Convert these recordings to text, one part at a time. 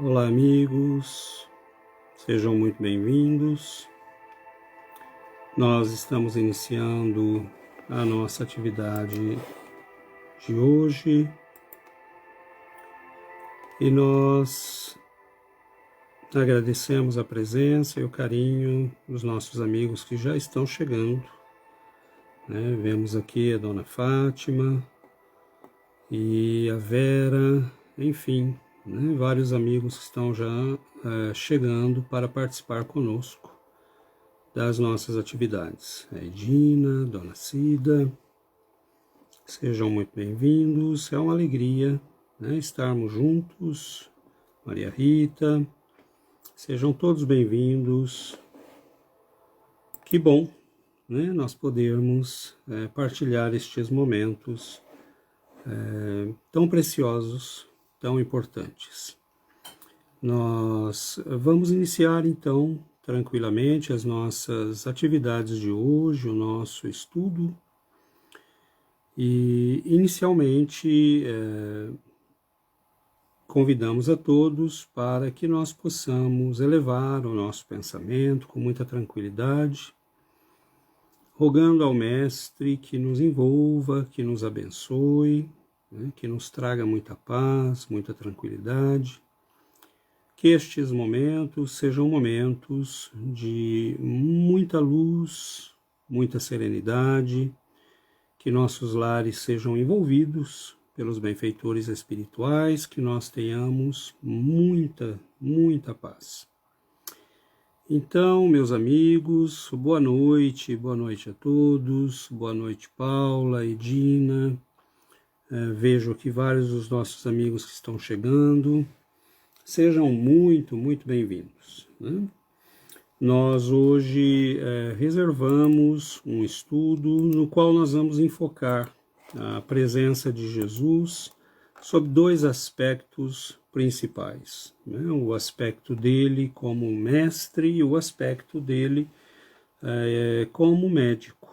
Olá, amigos, sejam muito bem-vindos. Nós estamos iniciando a nossa atividade de hoje e nós agradecemos a presença e o carinho dos nossos amigos que já estão chegando. Vemos aqui a Dona Fátima e a Vera, enfim, vários amigos que estão já chegando para participar conosco das nossas atividades. A Edina, Dona Cida, sejam muito bem-vindos. É uma alegria estarmos juntos. Maria Rita, sejam todos bem-vindos. Que bom nós podermos partilhar estes momentos tão preciosos, tão importantes. Nós vamos iniciar então tranquilamente as nossas atividades de hoje, o nosso estudo. E inicialmente convidamos a todos para que nós possamos elevar o nosso pensamento com muita tranquilidade, rogando ao Mestre que nos envolva, que nos abençoe, que nos traga muita paz, muita tranquilidade, que estes momentos sejam momentos de muita luz, muita serenidade, que nossos lares sejam envolvidos pelos benfeitores espirituais, que nós tenhamos muita, muita paz. Então, meus amigos, boa noite a todos, boa noite Paula, Edina, vejo aqui vários dos nossos amigos que estão chegando, sejam muito, muito bem-vindos. Nós hoje reservamos um estudo no qual nós vamos enfocar a presença de Jesus sob dois aspectos principais, o aspecto dele como mestre e o aspecto dele como médico.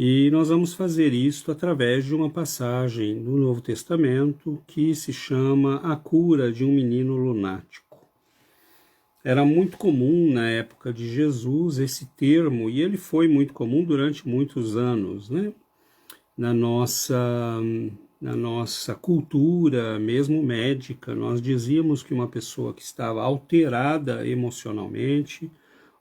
E nós vamos fazer isso através de uma passagem do Novo Testamento que se chama A Cura de um Menino Lunático. Era muito comum na época de Jesus esse termo, e ele foi muito comum durante muitos anos, Na nossa cultura, mesmo médica, nós dizíamos que uma pessoa que estava alterada emocionalmente,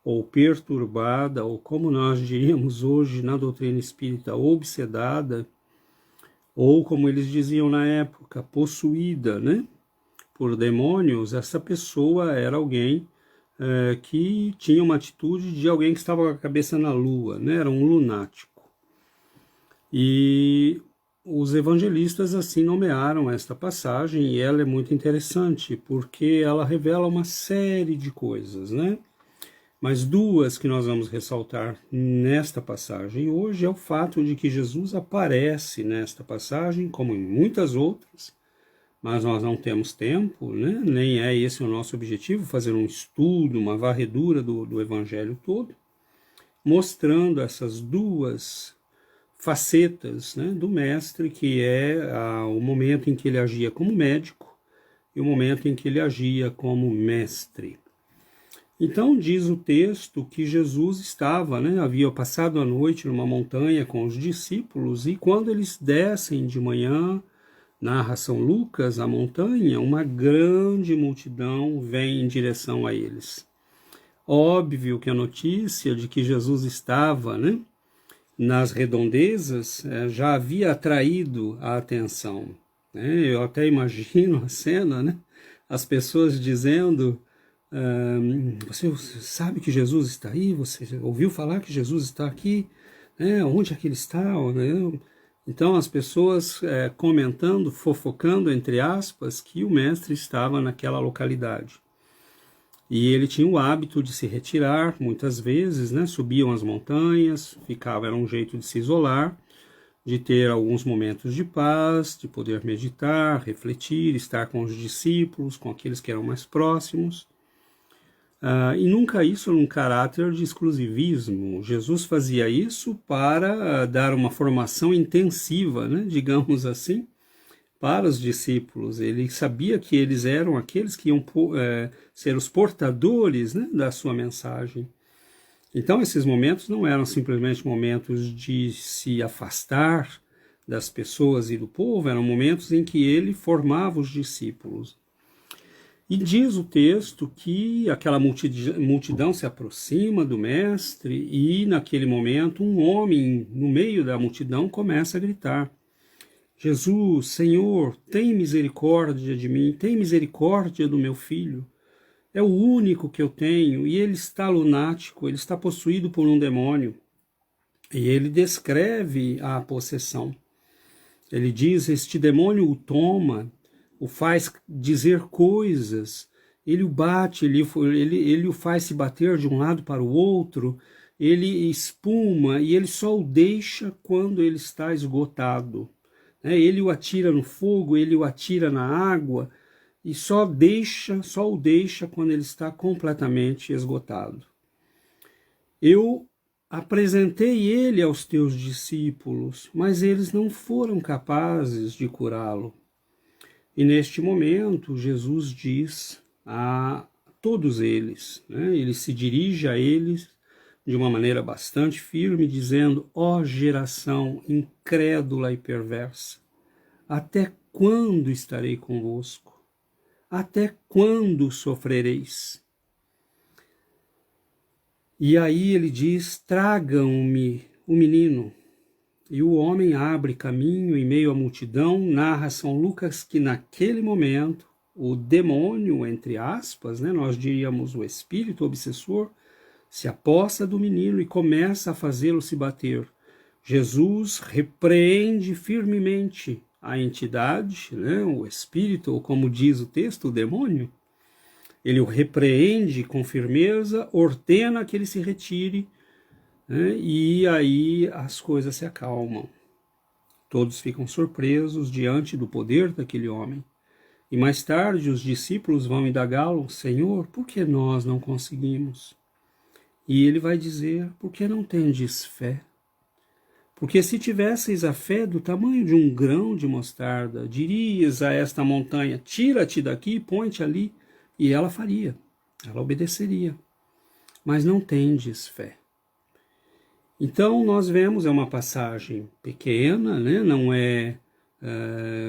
ou perturbada, ou como nós diríamos hoje na doutrina espírita, obsedada, ou como eles diziam na época, possuída, por demônios, essa pessoa era alguém que tinha uma atitude de alguém que estava com a cabeça na lua, era um lunático. E os evangelistas assim nomearam esta passagem, e ela é muito interessante, porque ela revela uma série de coisas, Mas duas que nós vamos ressaltar nesta passagem hoje é o fato de que Jesus aparece nesta passagem, como em muitas outras, mas nós não temos tempo, nem é esse o nosso objetivo, fazer um estudo, uma varredura do Evangelho todo, mostrando essas duas facetas do Mestre, que é o momento em que ele agia como médico e o momento em que ele agia como mestre. Então diz o texto que Jesus estava, havia passado a noite numa montanha com os discípulos, e quando eles descem de manhã, narra São Lucas, a montanha, uma grande multidão vem em direção a eles. Óbvio que a notícia de que Jesus estava, nas redondezas, já havia atraído a atenção. Eu até imagino a cena, as pessoas dizendo: você sabe que Jesus está aí? Você ouviu falar que Jesus está aqui? Onde é que ele está? Então as pessoas comentando, fofocando, entre aspas, que o mestre estava naquela localidade. E ele tinha o hábito de se retirar, muitas vezes, subiam as montanhas, era um jeito de se isolar, de ter alguns momentos de paz, de poder meditar, refletir, estar com os discípulos, com aqueles que eram mais próximos. E nunca isso num caráter de exclusivismo. Jesus fazia isso para dar uma formação intensiva, digamos assim, para os discípulos. Ele sabia que eles eram aqueles que iam ser os portadores, né, da sua mensagem. Então, esses momentos não eram simplesmente momentos de se afastar das pessoas e do povo, eram momentos em que ele formava os discípulos. E diz o texto que aquela multidão se aproxima do mestre e, naquele momento, um homem no meio da multidão começa a gritar: Jesus, Senhor, tem misericórdia de mim, tem misericórdia do meu filho. É o único que eu tenho e ele está lunático, ele está possuído por um demônio. E ele descreve a possessão. Ele diz: este demônio o toma, o faz dizer coisas, ele o bate, ele o faz se bater de um lado para o outro, ele espuma e ele só o deixa quando ele está esgotado. Ele o atira no fogo, ele o atira na água e só o deixa quando ele está completamente esgotado. Eu apresentei ele aos teus discípulos, mas eles não foram capazes de curá-lo. E neste momento, Jesus diz a todos eles, ele se dirige a eles de uma maneira bastante firme, dizendo: ó geração incrédula e perversa, até quando estarei convosco? Até quando sofrereis? E aí ele diz: tragam-me o menino. E o homem abre caminho em meio à multidão. Narra São Lucas que naquele momento o demônio, entre aspas, nós diríamos o espírito obsessor, se apossa do menino e começa a fazê-lo se bater. Jesus repreende firmemente a entidade, o espírito, ou como diz o texto, o demônio. Ele o repreende com firmeza, ordena que ele se retire, e aí as coisas se acalmam. Todos ficam surpresos diante do poder daquele homem. E mais tarde os discípulos vão indagá-lo: Senhor, por que nós não conseguimos? E ele vai dizer: por que não tendes fé? Porque se tivesseis a fé do tamanho de um grão de mostarda, dirias a esta montanha: tira-te daqui e põe-te ali, e ela faria, ela obedeceria. Mas não tendes fé. Então nós vemos, é uma passagem pequena, não é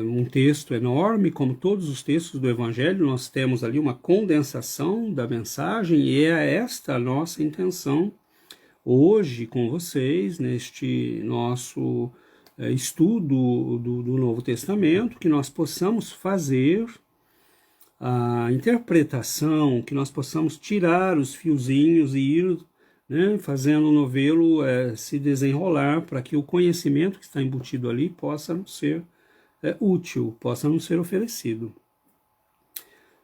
um texto enorme, como todos os textos do Evangelho. Nós temos ali uma condensação da mensagem, e é esta a nossa intenção hoje com vocês, neste nosso estudo do Novo Testamento, que nós possamos fazer a interpretação, que nós possamos tirar os fiozinhos e ir fazendo o novelo se desenrolar, para que o conhecimento que está embutido ali possa nos ser útil, possa nos ser oferecido.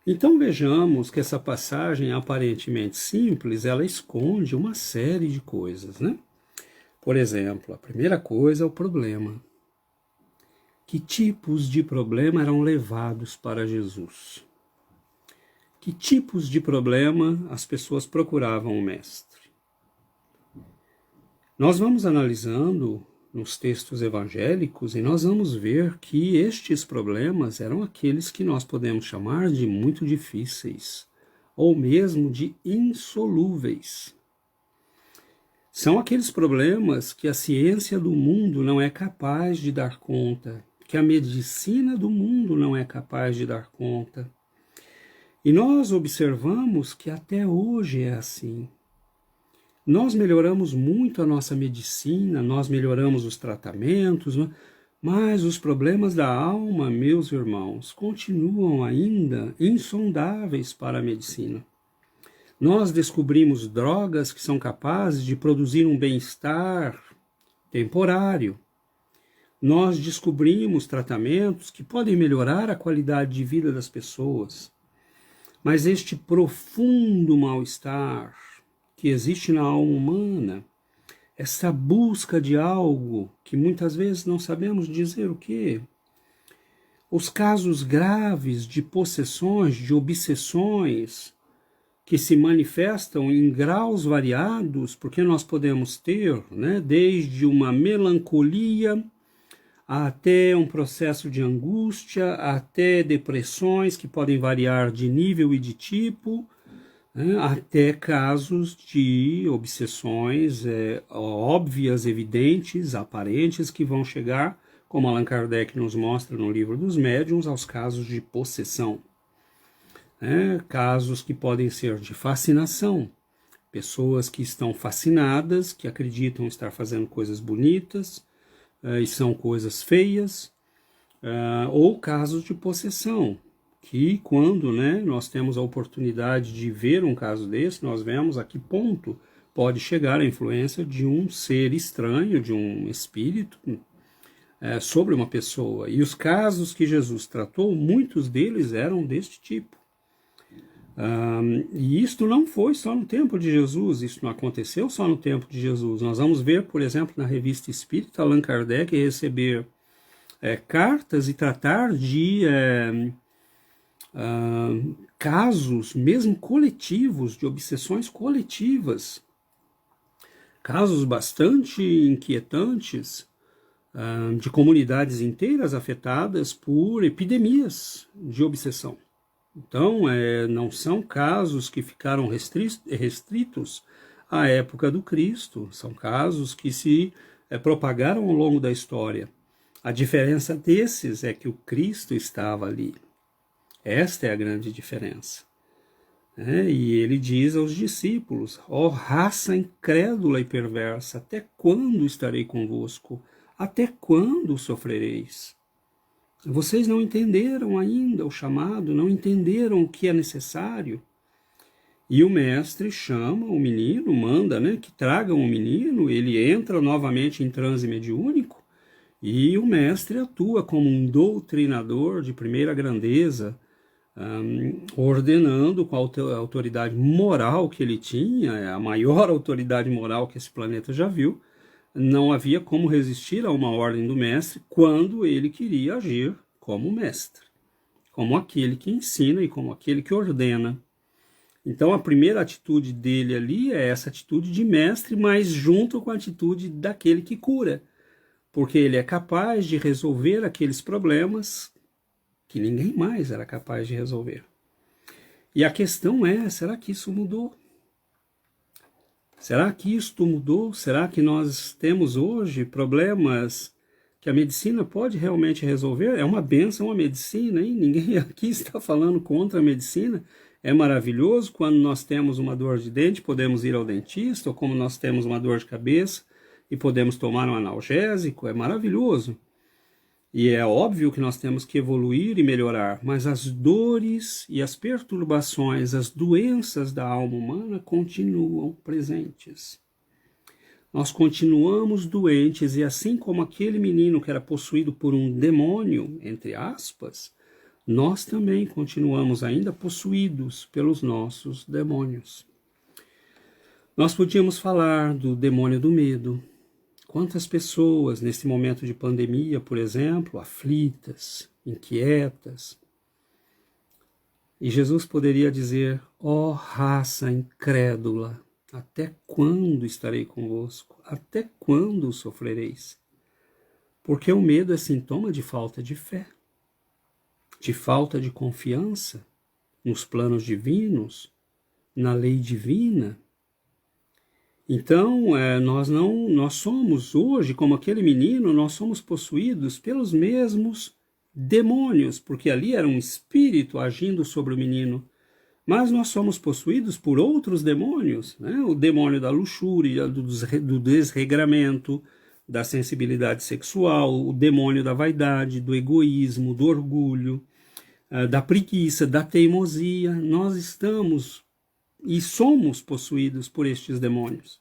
Então vejamos que essa passagem aparentemente simples, ela esconde uma série de coisas, Por exemplo, a primeira coisa é o problema. Que tipos de problema eram levados para Jesus? Que tipos de problema as pessoas procuravam o Mestre? Nós vamos analisando nos textos evangélicos e nós vamos ver que estes problemas eram aqueles que nós podemos chamar de muito difíceis, ou mesmo de insolúveis. São aqueles problemas que a ciência do mundo não é capaz de dar conta, que a medicina do mundo não é capaz de dar conta. E nós observamos que até hoje é assim. Nós melhoramos muito a nossa medicina, nós melhoramos os tratamentos, mas os problemas da alma, meus irmãos, continuam ainda insondáveis para a medicina. Nós descobrimos drogas que são capazes de produzir um bem-estar temporário. Nós descobrimos tratamentos que podem melhorar a qualidade de vida das pessoas. Mas este profundo mal-estar que existe na alma humana, essa busca de algo que muitas vezes não sabemos dizer o que, os casos graves de possessões, de obsessões, que se manifestam em graus variados, porque nós podemos ter, desde uma melancolia até um processo de angústia, até depressões que podem variar de nível e de tipo, né, até casos de obsessões óbvias, evidentes, aparentes, que vão chegar, como Allan Kardec nos mostra no livro dos médiuns, aos casos de possessão. Casos que podem ser de fascinação, pessoas que estão fascinadas, que acreditam estar fazendo coisas bonitas e são coisas feias, ou casos de possessão, que quando nós temos a oportunidade de ver um caso desse, nós vemos a que ponto pode chegar a influência de um ser estranho, de um espírito, sobre uma pessoa. E os casos que Jesus tratou, muitos deles eram deste tipo. E isto não foi só no tempo de Jesus, isso não aconteceu só no tempo de Jesus. Nós vamos ver, por exemplo, na Revista Espírita, Allan Kardec receber cartas e tratar de casos, mesmo coletivos, de obsessões coletivas, casos bastante inquietantes, de comunidades inteiras afetadas por epidemias de obsessão. Então, não são casos que ficaram restritos à época do Cristo, são casos que se propagaram ao longo da história. A diferença desses é que o Cristo estava ali. Esta é a grande diferença. E ele diz aos discípulos: ó raça incrédula e perversa, até quando estarei convosco? Até quando sofrereis? Vocês não entenderam ainda o chamado, não entenderam o que é necessário. E o mestre chama o menino, manda que tragam o menino, ele entra novamente em transe mediúnico, e o mestre atua como um doutrinador de primeira grandeza, ordenando com a autoridade moral que ele tinha, a maior autoridade moral que esse planeta já viu. Não havia como resistir a uma ordem do mestre quando ele queria agir como mestre, como aquele que ensina e como aquele que ordena. Então a primeira atitude dele ali é essa atitude de mestre, mas junto com a atitude daquele que cura, porque ele é capaz de resolver aqueles problemas que ninguém mais era capaz de resolver. E a questão é, será que isso mudou? Será que isto mudou? Será que nós temos hoje problemas que a medicina pode realmente resolver? É uma bênção a medicina, hein? Ninguém aqui está falando contra a medicina. É maravilhoso quando nós temos uma dor de dente, podemos ir ao dentista, ou como nós temos uma dor de cabeça e podemos tomar um analgésico, é maravilhoso. E é óbvio que nós temos que evoluir e melhorar, mas as dores e as perturbações, as doenças da alma humana continuam presentes. Nós continuamos doentes, e assim como aquele menino que era possuído por um demônio, entre aspas, nós também continuamos ainda possuídos pelos nossos demônios. Nós podíamos falar do demônio do medo. Quantas pessoas, nesse momento de pandemia, por exemplo, aflitas, inquietas. E Jesus poderia dizer: ó raça incrédula, até quando estarei convosco? Até quando sofrereis? Porque o medo é sintoma de falta de fé, de falta de confiança nos planos divinos, na lei divina. Então, nós somos hoje, como aquele menino, nós somos possuídos pelos mesmos demônios, porque ali era um espírito agindo sobre o menino. Mas nós somos possuídos por outros demônios, o demônio da luxúria, do desregramento, da sensibilidade sexual, o demônio da vaidade, do egoísmo, do orgulho, da preguiça, da teimosia. Nós estamos e somos possuídos por estes demônios.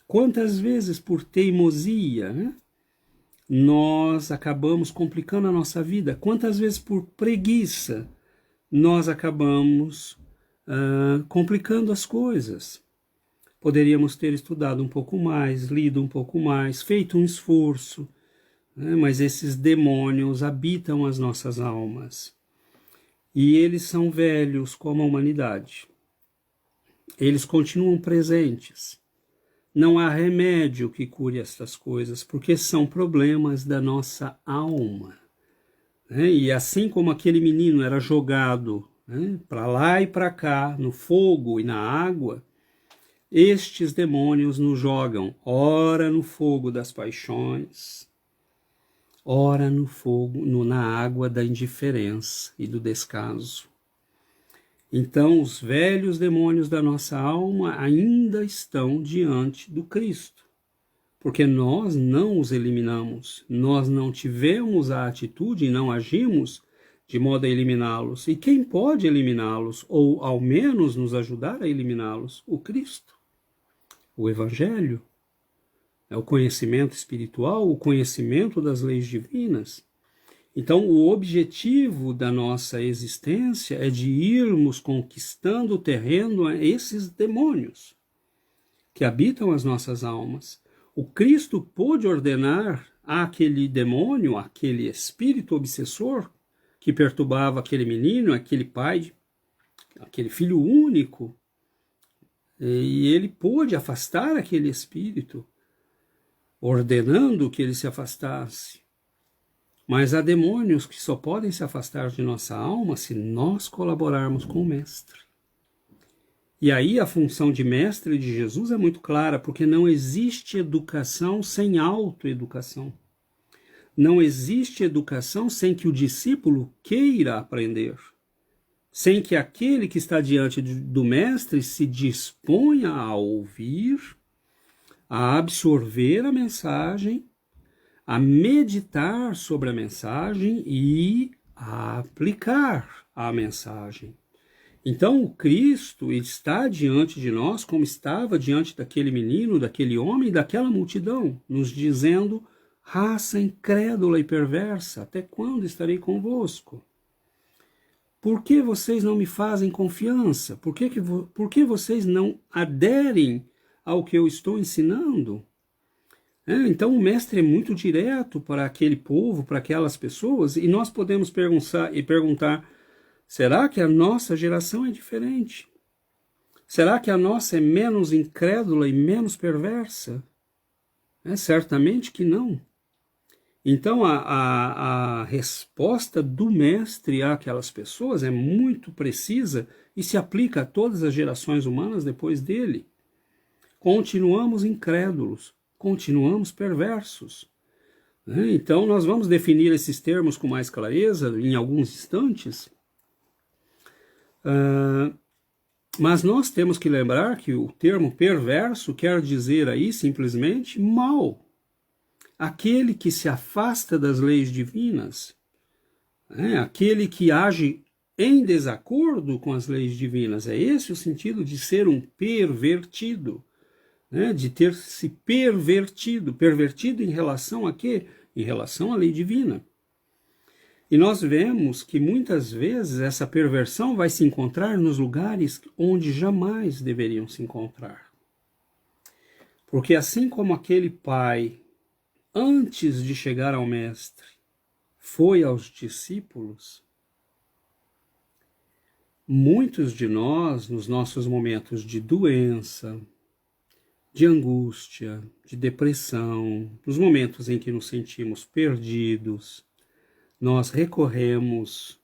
Quantas vezes por teimosia nós acabamos complicando a nossa vida? Quantas vezes por preguiça nós acabamos complicando as coisas? Poderíamos ter estudado um pouco mais, lido um pouco mais, feito um esforço, mas esses demônios habitam as nossas almas. E eles são velhos como a humanidade. Eles continuam presentes. Não há remédio que cure estas coisas, porque são problemas da nossa alma. E assim como aquele menino era jogado para lá e para cá, no fogo e na água, estes demônios nos jogam, ora no fogo das paixões, ora no fogo, na água da indiferença e do descaso. Então, os velhos demônios da nossa alma ainda estão diante do Cristo, porque nós não os eliminamos, nós não tivemos a atitude e não agimos de modo a eliminá-los. E quem pode eliminá-los, ou ao menos nos ajudar a eliminá-los? O Cristo, o Evangelho, é o conhecimento espiritual, o conhecimento das leis divinas. Então, o objetivo da nossa existência é de irmos conquistando o terreno a esses demônios que habitam as nossas almas. O Cristo pôde ordenar àquele demônio, aquele espírito obsessor que perturbava aquele menino, aquele pai, aquele filho único, e ele pôde afastar aquele espírito, ordenando que ele se afastasse. Mas há demônios que só podem se afastar de nossa alma se nós colaborarmos com o Mestre. E aí a função de mestre de Jesus é muito clara, porque não existe educação sem autoeducação. Não existe educação sem que o discípulo queira aprender, sem que aquele que está diante do mestre se disponha a ouvir, a absorver a mensagem, a meditar sobre a mensagem e a aplicar a mensagem. Então o Cristo está diante de nós como estava diante daquele menino, daquele homem, daquela multidão, nos dizendo: raça incrédula e perversa, até quando estarei convosco? Por que vocês não me fazem confiança? Por que vocês não aderem ao que eu estou ensinando? Então o mestre é muito direto para aquele povo, para aquelas pessoas, e nós podemos perguntar: será que a nossa geração é diferente? Será que a nossa é menos incrédula e menos perversa? Certamente que não. Então a resposta do mestre àquelas pessoas é muito precisa e se aplica a todas as gerações humanas depois dele. Continuamos incrédulos, continuamos perversos. Então nós vamos definir esses termos com mais clareza em alguns instantes. Mas nós temos que lembrar que o termo perverso quer dizer aí simplesmente mal. Aquele que se afasta das leis divinas, aquele que age em desacordo com as leis divinas. É esse o sentido de ser um pervertido, de ter se pervertido. Pervertido em relação a quê? Em relação à lei divina. E nós vemos que muitas vezes essa perversão vai se encontrar nos lugares onde jamais deveriam se encontrar. Porque assim como aquele pai, antes de chegar ao mestre, foi aos discípulos, muitos de nós, nos nossos momentos de doença, de angústia, de depressão, nos momentos em que nos sentimos perdidos, nós recorremos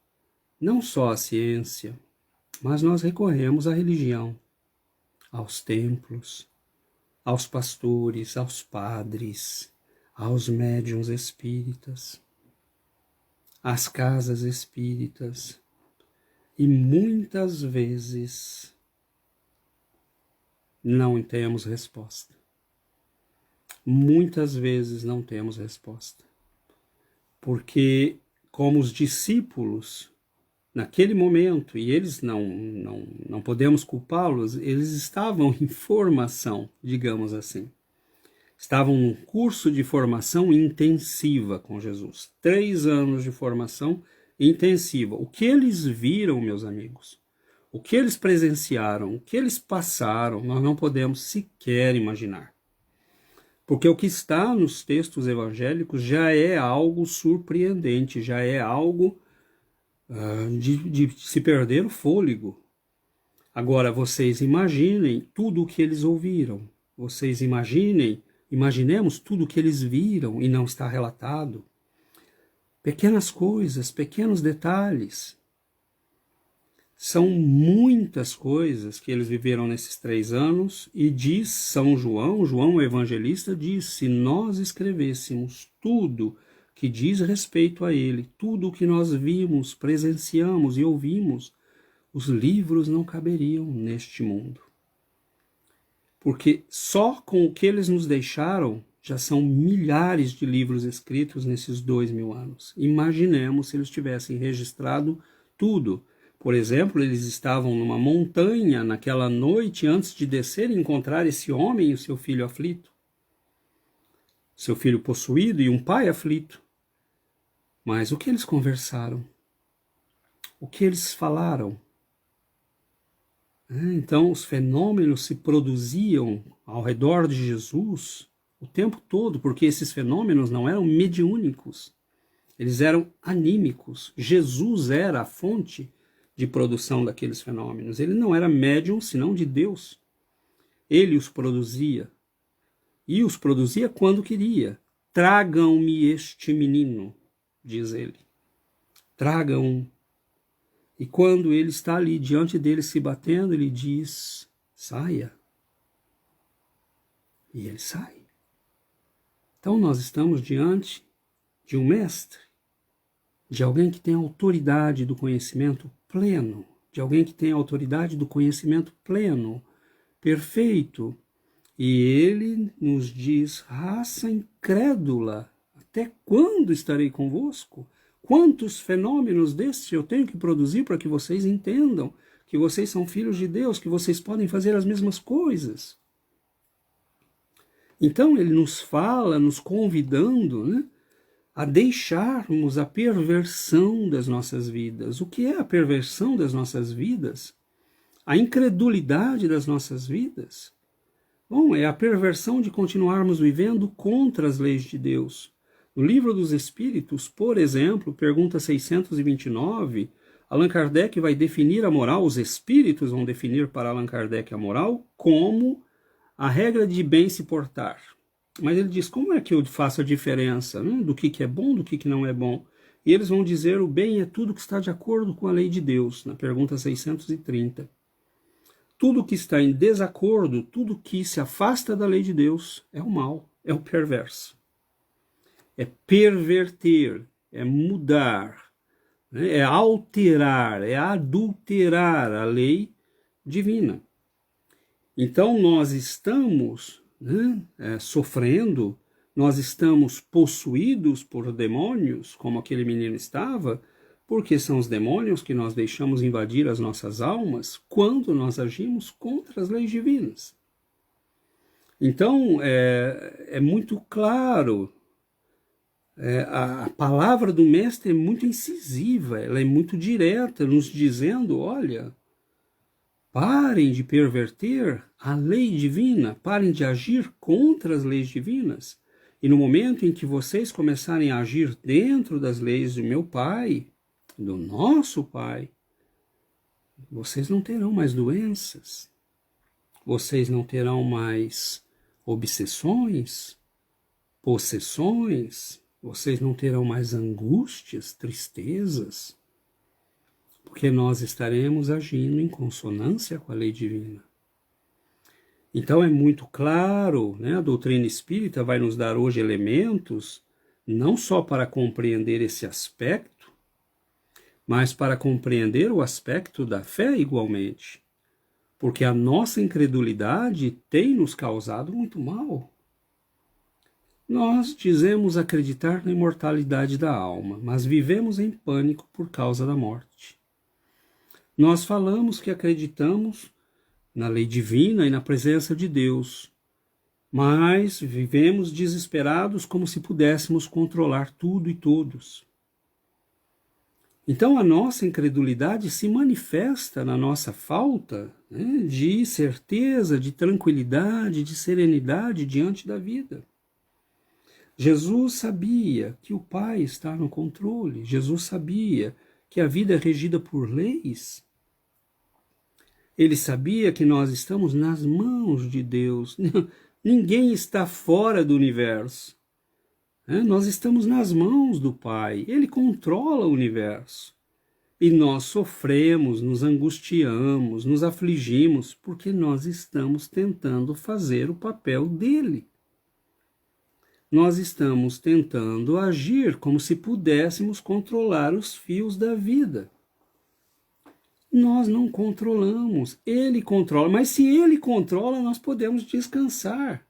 não só à ciência, mas nós recorremos à religião, aos templos, aos pastores, aos padres, aos médiuns espíritas, às casas espíritas, e muitas vezes não temos resposta. Muitas vezes não temos resposta. Porque, como os discípulos, naquele momento, e eles não podemos culpá-los, eles estavam em formação, digamos assim. Estavam num curso de formação intensiva com Jesus. 3 anos de formação intensiva. O que eles viram, meus amigos? O que eles presenciaram? O que eles passaram? Nós não podemos sequer imaginar. Porque o que está nos textos evangélicos já é algo surpreendente, já é algo de se perder o fôlego. Agora, vocês imaginem tudo o que eles ouviram. vocês imaginemos tudo o que eles viram e não está relatado. Pequenas coisas, pequenos detalhes. São muitas coisas que eles viveram nesses 3 anos, e diz São João, João o Evangelista diz, se nós escrevêssemos tudo que diz respeito a ele, tudo o que nós vimos, presenciamos e ouvimos, os livros não caberiam neste mundo. Porque só com o que eles nos deixaram, já são milhares de livros escritos nesses 2000 anos. Imaginemos se eles tivessem registrado tudo. Por exemplo, eles estavam numa montanha naquela noite antes de descer e encontrar esse homem e o seu filho aflito. Seu filho possuído e um pai aflito. Mas o que eles conversaram? O que eles falaram? Então, os fenômenos se produziam ao redor de Jesus o tempo todo, porque esses fenômenos não eram mediúnicos, eles eram anímicos. Jesus era a fonte de produção daqueles fenômenos. Ele não era médium, senão de Deus. Ele os produzia, e os produzia quando queria. Tragam-me este menino, diz ele. Tragam. E quando ele está ali diante dele se batendo, ele diz, saia. E ele sai. Então nós estamos diante de um mestre, de alguém que tem autoridade do conhecimento pleno, de alguém que tem autoridade do conhecimento pleno, perfeito. E ele nos diz, raça incrédula, até quando estarei convosco? Quantos fenômenos destes eu tenho que produzir para que vocês entendam que vocês são filhos de Deus, que vocês podem fazer as mesmas coisas? Então ele nos fala, nos convidando, a deixarmos a perversão das nossas vidas. O que é a perversão das nossas vidas? A incredulidade das nossas vidas? Bom, é a perversão de continuarmos vivendo contra as leis de Deus. No Livro dos Espíritos, por exemplo, pergunta 629, Allan Kardec vai definir a moral, os espíritos vão definir para Allan Kardec a moral como a regra de bem se portar. Mas ele diz, como é que eu faço a diferença, do que é bom, do que não é bom? E eles vão dizer, o bem é tudo que está de acordo com a lei de Deus, na pergunta 630. Tudo que está em desacordo, tudo que se afasta da lei de Deus é o mal, é o perverso. É perverter, é mudar, é alterar, é adulterar a lei divina. Então nós estamos sofrendo, nós estamos possuídos por demônios, como aquele menino estava, porque são os demônios que nós deixamos invadir as nossas almas quando nós agimos contra as leis divinas. Então é muito claro. A palavra do mestre é muito incisiva, ela é muito direta, nos dizendo, olha, parem de perverter a lei divina, parem de agir contra as leis divinas. E no momento em que vocês começarem a agir dentro das leis do meu Pai, do nosso Pai, vocês não terão mais doenças, vocês não terão mais obsessões, possessões, vocês não terão mais angústias, tristezas, porque nós estaremos agindo em consonância com a lei divina. Então é muito claro, a doutrina espírita vai nos dar hoje elementos, não só para compreender esse aspecto, mas para compreender o aspecto da fé igualmente. Porque a nossa incredulidade tem nos causado muito mal. Nós dizemos acreditar na imortalidade da alma, mas vivemos em pânico por causa da morte. Nós falamos que acreditamos na lei divina e na presença de Deus, mas vivemos desesperados como se pudéssemos controlar tudo e todos. Então a nossa incredulidade se manifesta na nossa falta de certeza, de tranquilidade, de serenidade diante da vida. Jesus sabia que o Pai está no controle, Jesus sabia que a vida é regida por leis. Ele sabia que nós estamos nas mãos de Deus. Ninguém está fora do universo. Nós estamos nas mãos do Pai. Ele controla o universo. E nós sofremos, nos angustiamos, nos afligimos, porque nós estamos tentando fazer o papel dele. Nós estamos tentando agir como se pudéssemos controlar os fios da vida. Nós não controlamos, ele controla, mas se ele controla, nós podemos descansar.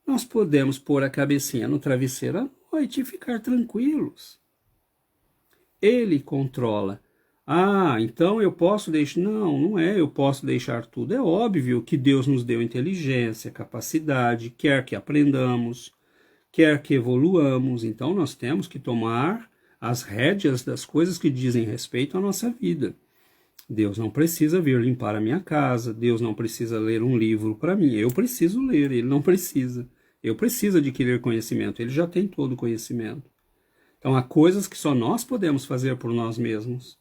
Nós podemos pôr a cabecinha no travesseiro à noite e ficar tranquilos. Ele controla. Ah, então eu posso deixar... Não, não é eu posso deixar tudo. É óbvio que Deus nos deu inteligência, capacidade, quer que aprendamos, quer que evoluamos. Então nós temos que tomar as rédeas das coisas que dizem respeito à nossa vida. Deus não precisa vir limpar a minha casa, Deus não precisa ler um livro para mim, eu preciso ler, ele não precisa. Eu preciso adquirir conhecimento, ele já tem todo o conhecimento. Então há coisas que só nós podemos fazer por nós mesmos,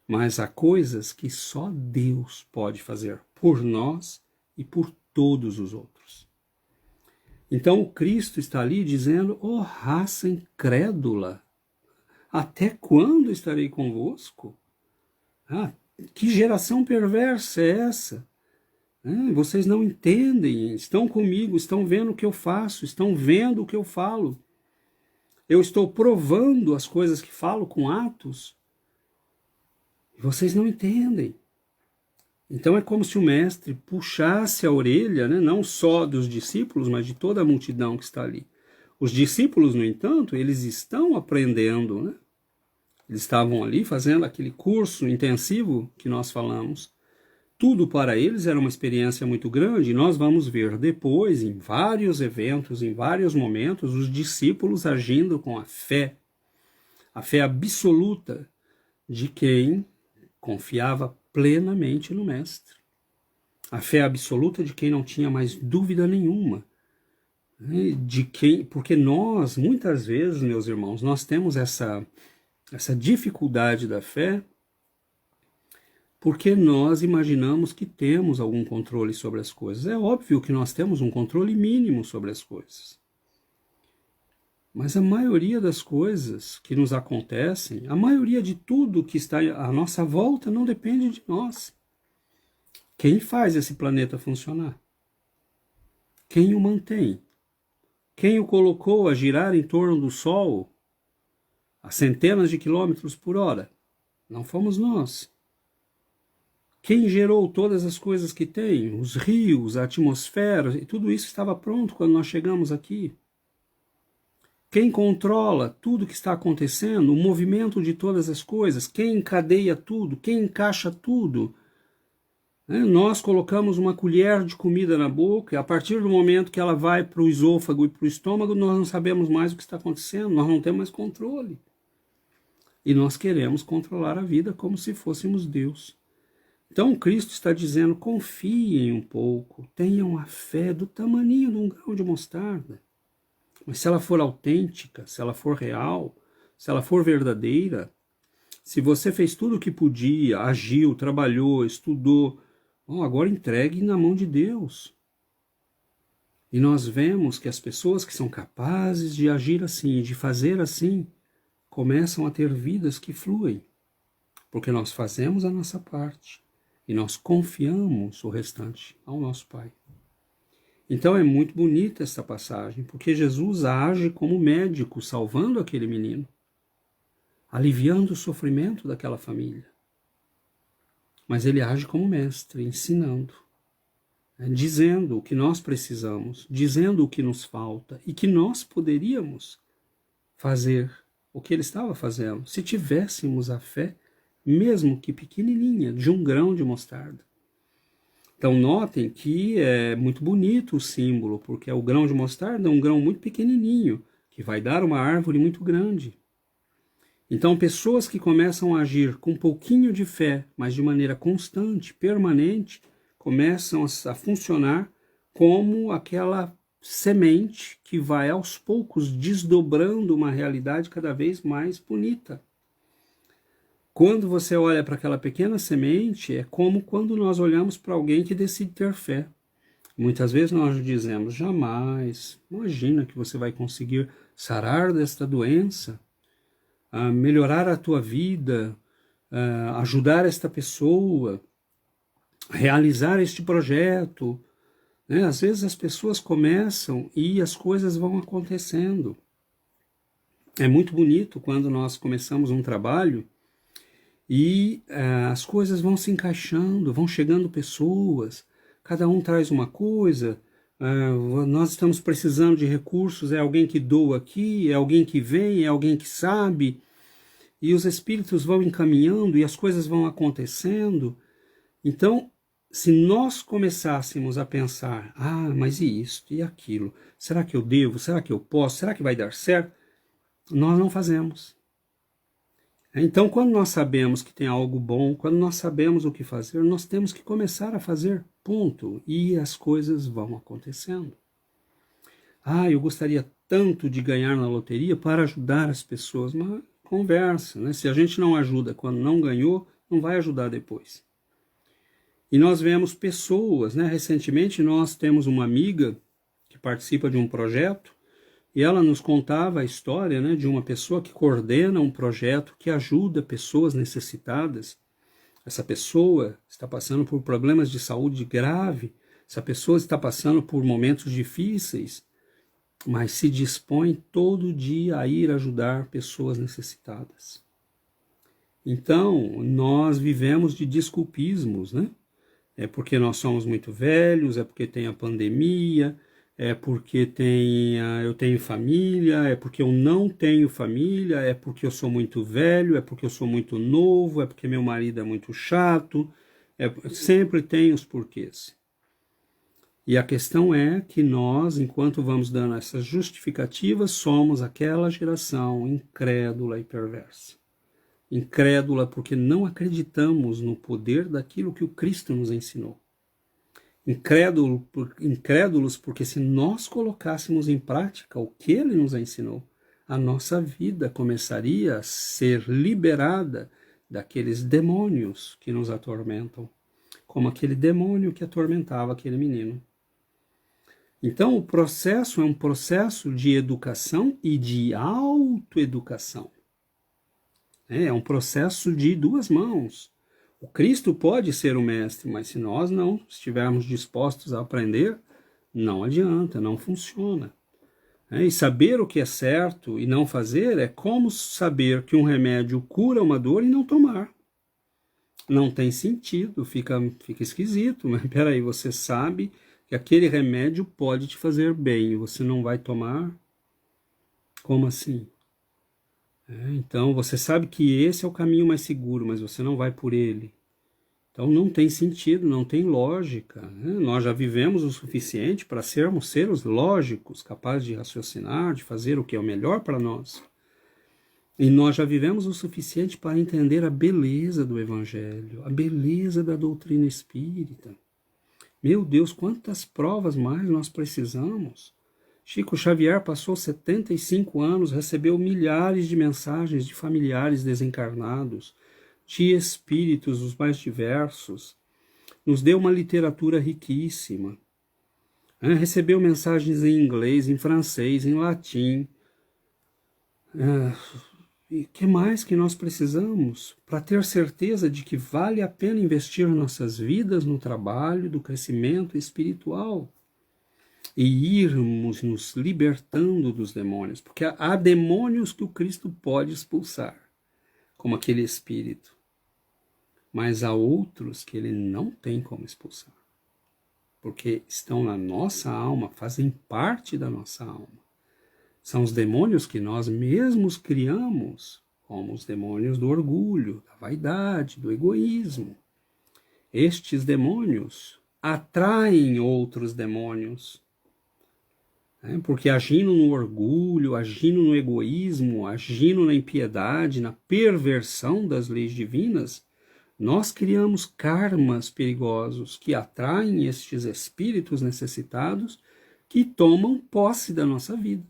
mas há coisas que só Deus pode fazer por nós e por todos os outros. Então o Cristo está ali dizendo, ó raça incrédula, até quando estarei convosco? Ah, que geração perversa é essa? Vocês não entendem, estão comigo, estão vendo o que eu faço, estão vendo o que eu falo. Eu estou provando as coisas que falo com atos. E vocês não entendem. Então é como se o mestre puxasse a orelha, não só dos discípulos, mas de toda a multidão que está ali. Os discípulos, no entanto, eles estão aprendendo, Eles estavam ali fazendo aquele curso intensivo que nós falamos. Tudo para eles era uma experiência muito grande. E nós vamos ver depois, em vários eventos, em vários momentos, os discípulos agindo com a fé absoluta de quem confiava plenamente no Mestre. A fé absoluta de quem não tinha mais dúvida nenhuma. Porque nós, muitas vezes, meus irmãos, nós temos essa dificuldade da fé porque nós imaginamos que temos algum controle sobre as coisas. É óbvio que nós temos um controle mínimo sobre as coisas. Mas a maioria das coisas que nos acontecem, a maioria de tudo que está à nossa volta não depende de nós. Quem faz esse planeta funcionar? Quem o mantém? Quem o colocou a girar em torno do Sol a centenas de quilômetros por hora? Não fomos nós. Quem gerou todas as coisas que tem? Os rios, a atmosfera, e tudo isso estava pronto quando nós chegamos aqui. Quem controla tudo que está acontecendo, o movimento de todas as coisas, quem encadeia tudo, quem encaixa tudo? Nós colocamos uma colher de comida na boca e a partir do momento que ela vai para o esôfago e para o estômago, nós não sabemos mais o que está acontecendo, nós não temos mais controle. E nós queremos controlar a vida como se fôssemos Deus. Então Cristo está dizendo, confiem um pouco, tenham a fé do tamaninho de um grão de mostarda. Mas se ela for autêntica, se ela for real, se ela for verdadeira, se você fez tudo o que podia, agiu, trabalhou, estudou, agora entregue na mão de Deus. E nós vemos que as pessoas que são capazes de agir assim, de fazer assim, começam a ter vidas que fluem, porque nós fazemos a nossa parte. E nós confiamos o restante ao nosso Pai. Então é muito bonita essa passagem, porque Jesus age como médico, salvando aquele menino, aliviando o sofrimento daquela família. Mas ele age como mestre, ensinando, dizendo o que nós precisamos, dizendo o que nos falta e que nós poderíamos fazer o que ele estava fazendo, se tivéssemos a fé mesmo que pequenininha, de um grão de mostarda. Então notem que é muito bonito o símbolo, porque o grão de mostarda é um grão muito pequenininho, que vai dar uma árvore muito grande. Então pessoas que começam a agir com um pouquinho de fé, mas de maneira constante, permanente, começam a funcionar como aquela semente que vai aos poucos desdobrando uma realidade cada vez mais bonita. Quando você olha para aquela pequena semente, é como quando nós olhamos para alguém que decide ter fé. Muitas vezes nós dizemos, jamais, imagina que você vai conseguir sarar desta doença, melhorar a tua vida, ajudar esta pessoa, realizar este projeto. Né? Às vezes as pessoas começam e as coisas vão acontecendo. É muito bonito quando nós começamos um trabalho e as coisas vão se encaixando, vão chegando pessoas, cada um traz uma coisa, nós estamos precisando de recursos, é alguém que doa aqui, é alguém que vem, é alguém que sabe, e os espíritos vão encaminhando e as coisas vão acontecendo. Então, se nós começássemos a pensar, mas e isto, e aquilo, será que eu devo, será que eu posso, será que vai dar certo? Nós não fazemos. Então, quando nós sabemos que tem algo bom, quando nós sabemos o que fazer, nós temos que começar a fazer, ponto. E as coisas vão acontecendo. Eu gostaria tanto de ganhar na loteria para ajudar as pessoas, mas conversa, né? Se a gente não ajuda quando não ganhou, não vai ajudar depois. E nós vemos pessoas, né? Recentemente nós temos uma amiga que participa de um projeto, e ela nos contava a história, né, de uma pessoa que coordena um projeto que ajuda pessoas necessitadas. Essa pessoa está passando por problemas de saúde grave, essa pessoa está passando por momentos difíceis, mas se dispõe todo dia a ir ajudar pessoas necessitadas. Então, nós vivemos de desculpismos, né? É porque nós somos muito velhos, é porque tem a pandemia, é porque eu tenho família, é porque eu não tenho família, é porque eu sou muito velho, é porque eu sou muito novo, é porque meu marido é muito chato, sempre tem os porquês. E a questão é que nós, enquanto vamos dando essas justificativas, somos aquela geração incrédula e perversa. Incrédula porque não acreditamos no poder daquilo que o Cristo nos ensinou. Incrédulos porque se nós colocássemos em prática o que ele nos ensinou, a nossa vida começaria a ser liberada daqueles demônios que nos atormentam, como aquele demônio que atormentava aquele menino. Então o processo é um processo de educação e de autoeducação. É um processo de duas mãos. O Cristo pode ser o mestre, mas se nós não estivermos dispostos a aprender, não adianta, não funciona. E saber o que é certo e não fazer é como saber que um remédio cura uma dor e não tomar. Não tem sentido, fica esquisito, mas peraí, você sabe que aquele remédio pode te fazer bem e você não vai tomar? Como assim? Então, você sabe que esse é o caminho mais seguro, mas você não vai por ele. Então, não tem sentido, não tem lógica. Nós já vivemos o suficiente para sermos seres lógicos, capazes de raciocinar, de fazer o que é o melhor para nós. E nós já vivemos o suficiente para entender a beleza do Evangelho, a beleza da doutrina espírita. Meu Deus, quantas provas mais nós precisamos! Chico Xavier passou 75 anos, recebeu milhares de mensagens de familiares desencarnados, de espíritos os mais diversos, nos deu uma literatura riquíssima, recebeu mensagens em inglês, em francês, em latim. E que mais que nós precisamos para ter certeza de que vale a pena investir nossas vidas no trabalho do crescimento espiritual? E irmos nos libertando dos demônios, porque há demônios que o Cristo pode expulsar, como aquele espírito, mas há outros que ele não tem como expulsar, porque estão na nossa alma, fazem parte da nossa alma. São os demônios que nós mesmos criamos, como os demônios do orgulho, da vaidade, do egoísmo. Estes demônios atraem outros demônios, porque agindo no orgulho, agindo no egoísmo, agindo na impiedade, na perversão das leis divinas, nós criamos karmas perigosos que atraem estes espíritos necessitados que tomam posse da nossa vida.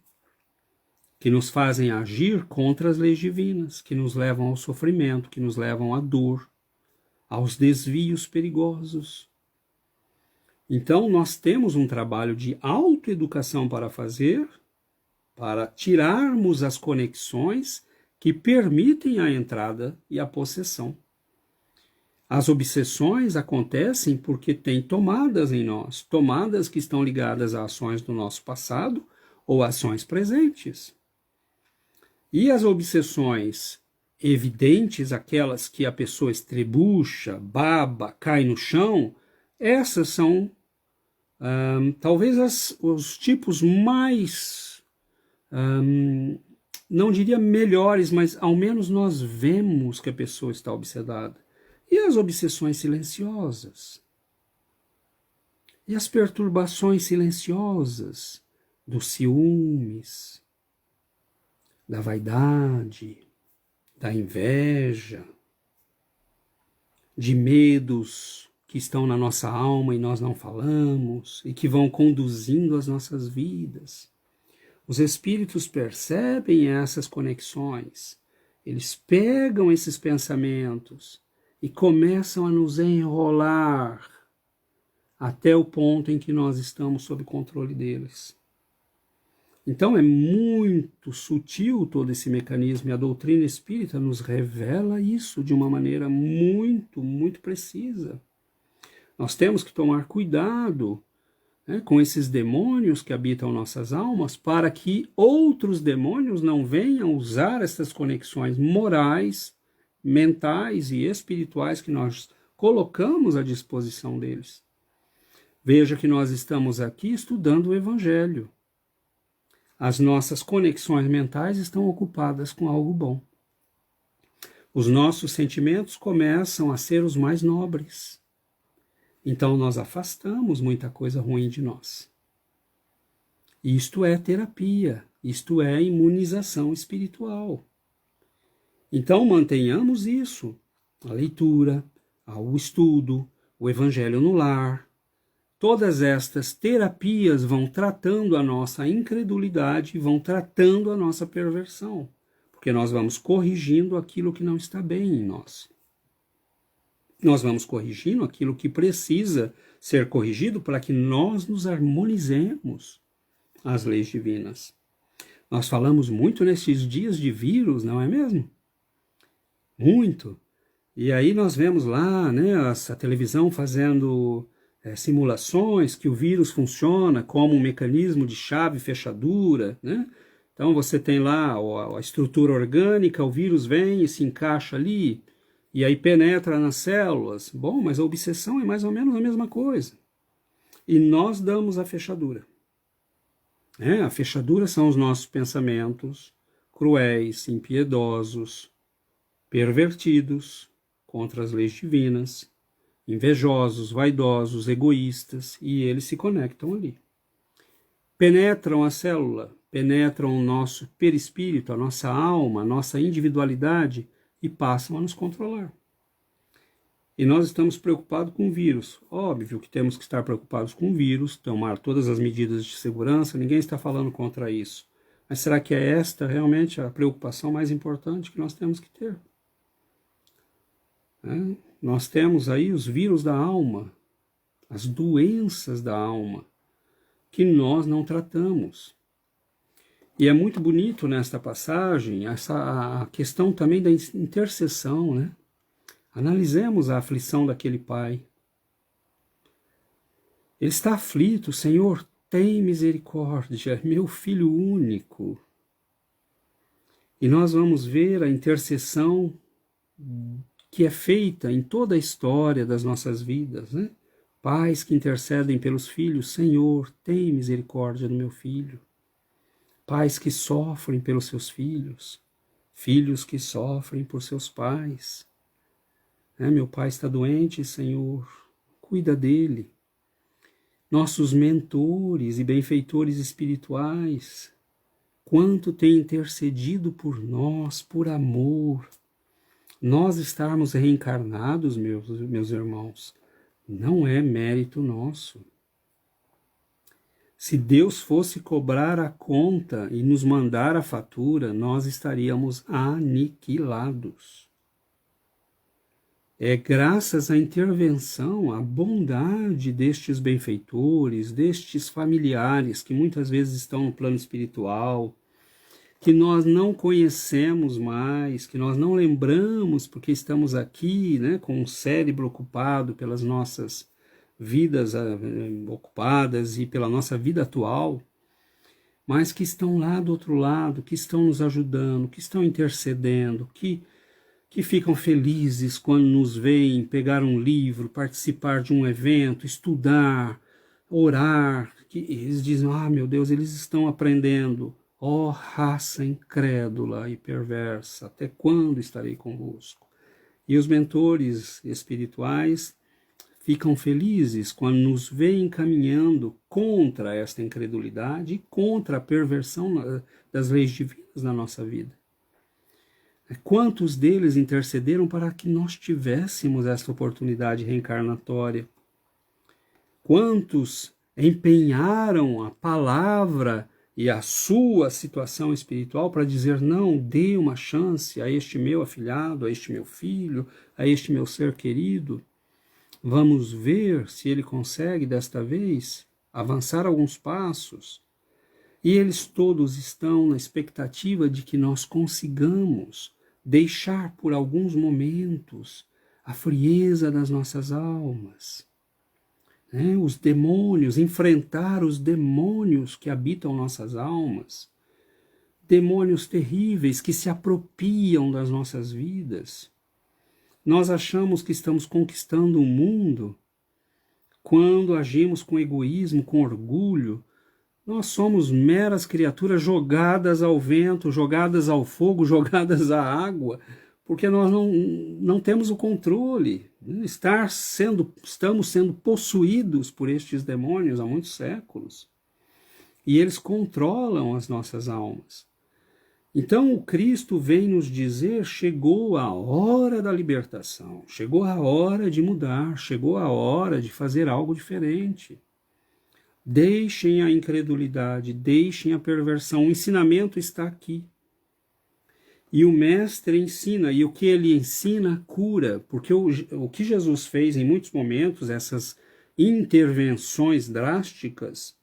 que nos fazem agir contra as leis divinas, que nos levam ao sofrimento, que nos levam à dor, aos desvios perigosos. Então, nós temos um trabalho de autoeducação para fazer, para tirarmos as conexões que permitem a entrada e a possessão. As obsessões acontecem porque tem tomadas em nós, tomadas que estão ligadas a ações do nosso passado ou ações presentes. E as obsessões evidentes, aquelas que a pessoa estrebucha, baba, cai no chão, essas são talvez os tipos mais, não diria melhores, mas ao menos nós vemos que a pessoa está obsedada. E as obsessões silenciosas? E as perturbações silenciosas dos ciúmes, da vaidade, da inveja, de medos que estão na nossa alma e nós não falamos, e que vão conduzindo as nossas vidas. Os espíritos percebem essas conexões, eles pegam esses pensamentos e começam a nos enrolar até o ponto em que nós estamos sob controle deles. Então é muito sutil todo esse mecanismo, e a doutrina espírita nos revela isso de uma maneira muito, muito precisa. Nós temos que tomar cuidado, né, com esses demônios que habitam nossas almas, para que outros demônios não venham usar essas conexões morais, mentais e espirituais que nós colocamos à disposição deles. Veja que nós estamos aqui estudando o Evangelho. As nossas conexões mentais estão ocupadas com algo bom. Os nossos sentimentos começam a ser os mais nobres. Então nós afastamos muita coisa ruim de nós. Isto é terapia, isto é imunização espiritual. Então mantenhamos isso, a leitura, o estudo, o Evangelho no lar. Todas estas terapias vão tratando a nossa incredulidade, vão tratando a nossa perversão, porque nós vamos corrigindo aquilo que não está bem em nós. Nós vamos corrigindo aquilo que precisa ser corrigido para que nós nos harmonizemos às leis divinas. Nós falamos muito nesses dias de vírus, não é mesmo? Muito. E aí nós vemos lá, né, a televisão fazendo simulações que o vírus funciona como um mecanismo de chave e fechadura, né? Então você tem lá a estrutura orgânica, o vírus vem e se encaixa ali, e aí penetra nas células. Bom, mas a obsessão é mais ou menos a mesma coisa. E nós damos a fechadura. A fechadura são os nossos pensamentos cruéis, impiedosos, pervertidos contra as leis divinas, invejosos, vaidosos, egoístas, e eles se conectam ali. Penetram a célula, penetram o nosso perispírito, a nossa alma, a nossa individualidade, e passam a nos controlar. E nós estamos preocupados com o vírus. Óbvio que temos que estar preocupados com o vírus, tomar todas as medidas de segurança, ninguém está falando contra isso. Mas será que é esta realmente a preocupação mais importante que nós temos que ter? Nós temos aí os vírus da alma, as doenças da alma, que nós não tratamos. E é muito bonito nesta passagem a questão também da intercessão, né? Analisemos a aflição daquele pai. Ele está aflito, Senhor, tem misericórdia, meu filho único. E nós vamos ver a intercessão que é feita em toda a história das nossas vidas, né? Pais que intercedem pelos filhos, Senhor, tem misericórdia do meu filho. Pais que sofrem pelos seus filhos, filhos que sofrem por seus pais. Meu pai está doente, Senhor, cuida dele. Nossos mentores e benfeitores espirituais, quanto têm intercedido por nós, por amor. Nós estarmos reencarnados, meus irmãos, não é mérito nosso. Se Deus fosse cobrar a conta e nos mandar a fatura, nós estaríamos aniquilados. É graças à intervenção, à bondade destes benfeitores, destes familiares que muitas vezes estão no plano espiritual, que nós não conhecemos mais, que nós não lembramos porque estamos aqui, né, com o cérebro ocupado pelas nossas vidas ocupadas e pela nossa vida atual, mas que estão lá do outro lado, que estão nos ajudando, que estão intercedendo, que ficam felizes quando nos veem pegar um livro, participar de um evento, estudar, orar, que eles dizem, meu Deus, eles estão aprendendo. Ó raça incrédula e perversa, até quando estarei convosco? E os mentores espirituais ficam felizes quando nos veem caminhando contra esta incredulidade e contra a perversão das leis divinas na nossa vida. Quantos deles intercederam para que nós tivéssemos esta oportunidade reencarnatória? Quantos empenharam a palavra e a sua situação espiritual para dizer, não, dê uma chance a este meu afilhado, a este meu filho, a este meu ser querido. Vamos ver se ele consegue, desta vez, avançar alguns passos. E eles todos estão na expectativa de que nós consigamos deixar por alguns momentos a frieza das nossas almas. Os demônios, enfrentar os demônios que habitam nossas almas, demônios terríveis que se apropriam das nossas vidas. Nós achamos que estamos conquistando o mundo quando agimos com egoísmo, com orgulho. Nós somos meras criaturas jogadas ao vento, jogadas ao fogo, jogadas à água, porque nós não temos o controle. Estamos sendo possuídos por estes demônios há muitos séculos. E eles controlam as nossas almas. Então o Cristo vem nos dizer, chegou a hora da libertação, chegou a hora de mudar, chegou a hora de fazer algo diferente. Deixem a incredulidade, deixem a perversão, o ensinamento está aqui. E o mestre ensina, e o que ele ensina cura, porque o que Jesus fez em muitos momentos, essas intervenções drásticas,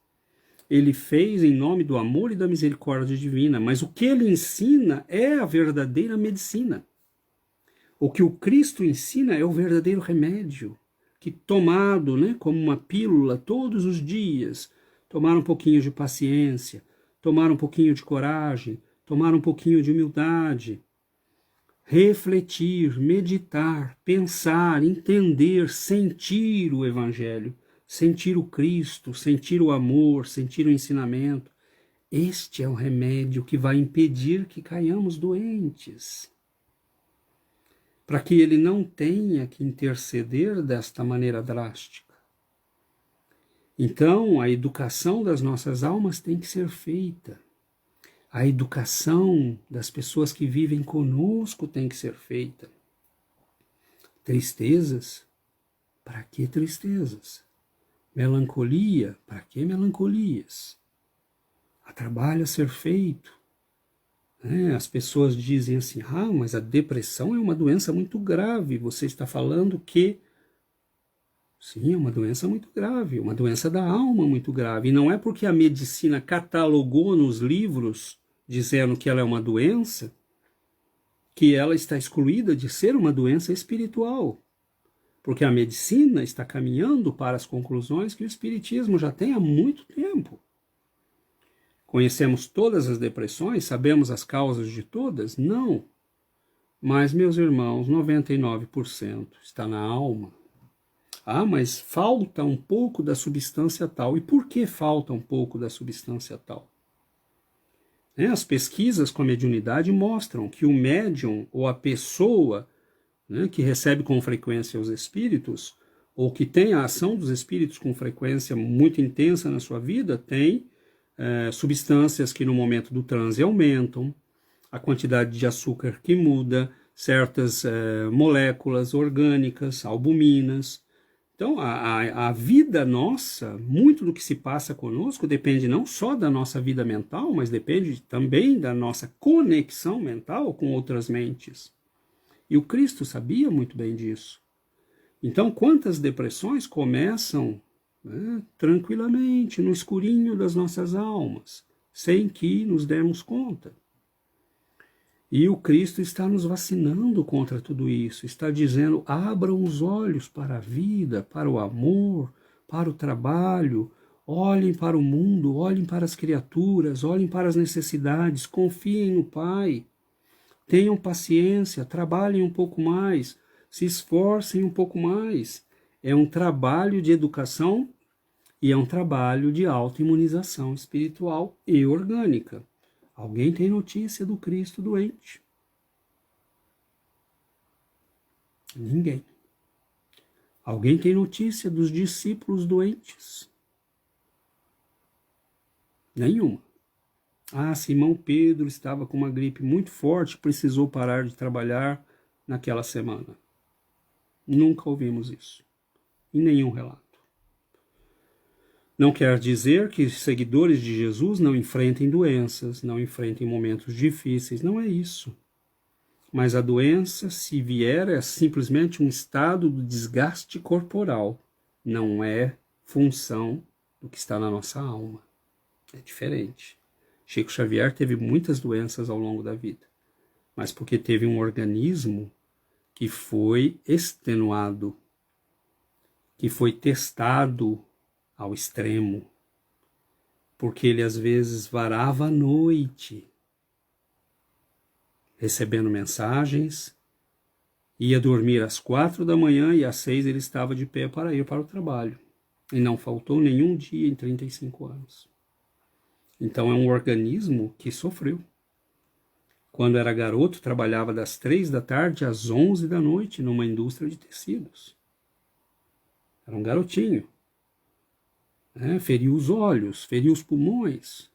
ele fez em nome do amor e da misericórdia divina, mas o que ele ensina é a verdadeira medicina. O que o Cristo ensina é o verdadeiro remédio, que tomado, como uma pílula todos os dias, tomar um pouquinho de paciência, tomar um pouquinho de coragem, tomar um pouquinho de humildade, refletir, meditar, pensar, entender, sentir o Evangelho, sentir o Cristo, sentir o amor, sentir o ensinamento. Este é o remédio que vai impedir que caiamos doentes, para que ele não tenha que interceder desta maneira drástica. Então, a educação das nossas almas tem que ser feita. A educação das pessoas que vivem conosco tem que ser feita. Tristezas? Para que tristezas? Melancolia? Para que melancolias? Há trabalho a ser feito. As pessoas dizem assim, mas a depressão é uma doença muito grave. Você está falando que... Sim, é uma doença muito grave, uma doença da alma muito grave. E não é porque a medicina catalogou nos livros, dizendo que ela é uma doença, que ela está excluída de ser uma doença espiritual. Porque a medicina está caminhando para as conclusões que o espiritismo já tem há muito tempo. Conhecemos todas as depressões? Sabemos as causas de todas? Não. Mas, meus irmãos, 99% está na alma. Mas falta um pouco da substância tal. E por que falta um pouco da substância tal? As pesquisas com a mediunidade mostram que o médium ou a pessoa que recebe com frequência os espíritos, ou que tem a ação dos espíritos com frequência muito intensa na sua vida, tem substâncias que no momento do transe aumentam, a quantidade de açúcar que muda, certas moléculas orgânicas, albuminas, Então, a vida nossa, muito do que se passa conosco, depende não só da nossa vida mental, mas depende também da nossa conexão mental com outras mentes. E o Cristo sabia muito bem disso. Então, quantas depressões começam, né, tranquilamente, no escurinho das nossas almas, sem que nos demos conta. E o Cristo está nos vacinando contra tudo isso, está dizendo, abram os olhos para a vida, para o amor, para o trabalho, olhem para o mundo, olhem para as criaturas, olhem para as necessidades, confiem no Pai, tenham paciência, trabalhem um pouco mais, se esforcem um pouco mais. É um trabalho de educação e é um trabalho de autoimunização espiritual e orgânica. Alguém tem notícia do Cristo doente? Ninguém. Alguém tem notícia dos discípulos doentes? Nenhuma. Ah, Simão Pedro estava com uma gripe muito forte, precisou parar de trabalhar naquela semana. Nunca ouvimos isso, em nenhum relato. Não quer dizer que seguidores de Jesus não enfrentem doenças, não enfrentem momentos difíceis, não é isso. Mas a doença, se vier, é simplesmente um estado do desgaste corporal, não é função do que está na nossa alma. É diferente. Chico Xavier teve muitas doenças ao longo da vida, mas porque teve um organismo que foi extenuado, que foi testado ao extremo, porque ele às vezes varava a noite, recebendo mensagens, ia dormir às 4 da manhã e às 6 ele estava de pé para ir para o trabalho. E não faltou nenhum dia em 35 anos. Então é um organismo que sofreu. Quando era garoto, trabalhava das 3 da tarde às 11 da noite numa indústria de tecidos. Era um garotinho. Feriu os olhos, feriu os pulmões.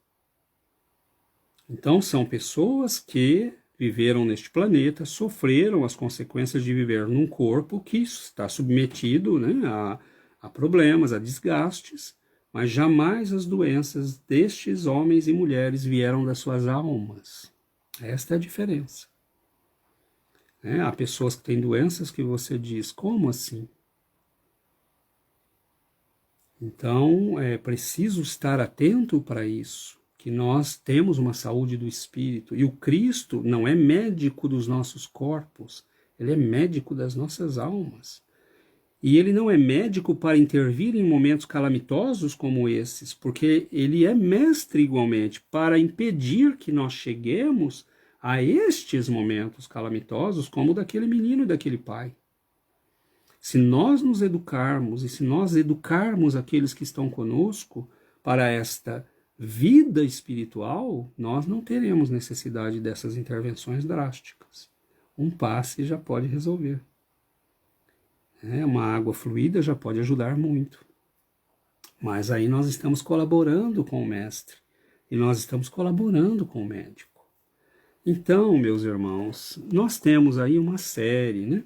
Então são pessoas que viveram neste planeta, sofreram as consequências de viver num corpo que está submetido, né, a problemas, a desgastes, mas jamais as doenças destes homens e mulheres vieram das suas almas. Esta é a diferença. Há pessoas que têm doenças que você diz, como assim? Então, é preciso estar atento para isso, que nós temos uma saúde do espírito, e o Cristo não é médico dos nossos corpos, ele é médico das nossas almas. E ele não é médico para intervir em momentos calamitosos como esses, porque ele é mestre igualmente para impedir que nós cheguemos a estes momentos calamitosos, como o daquele menino e daquele pai. Se nós nos educarmos e se nós educarmos aqueles que estão conosco para esta vida espiritual, nós não teremos necessidade dessas intervenções drásticas. Um passe já pode resolver. Uma água fluida já pode ajudar muito. Mas aí nós estamos colaborando com o mestre e nós estamos colaborando com o médico. Então, meus irmãos, nós temos aí uma série, né,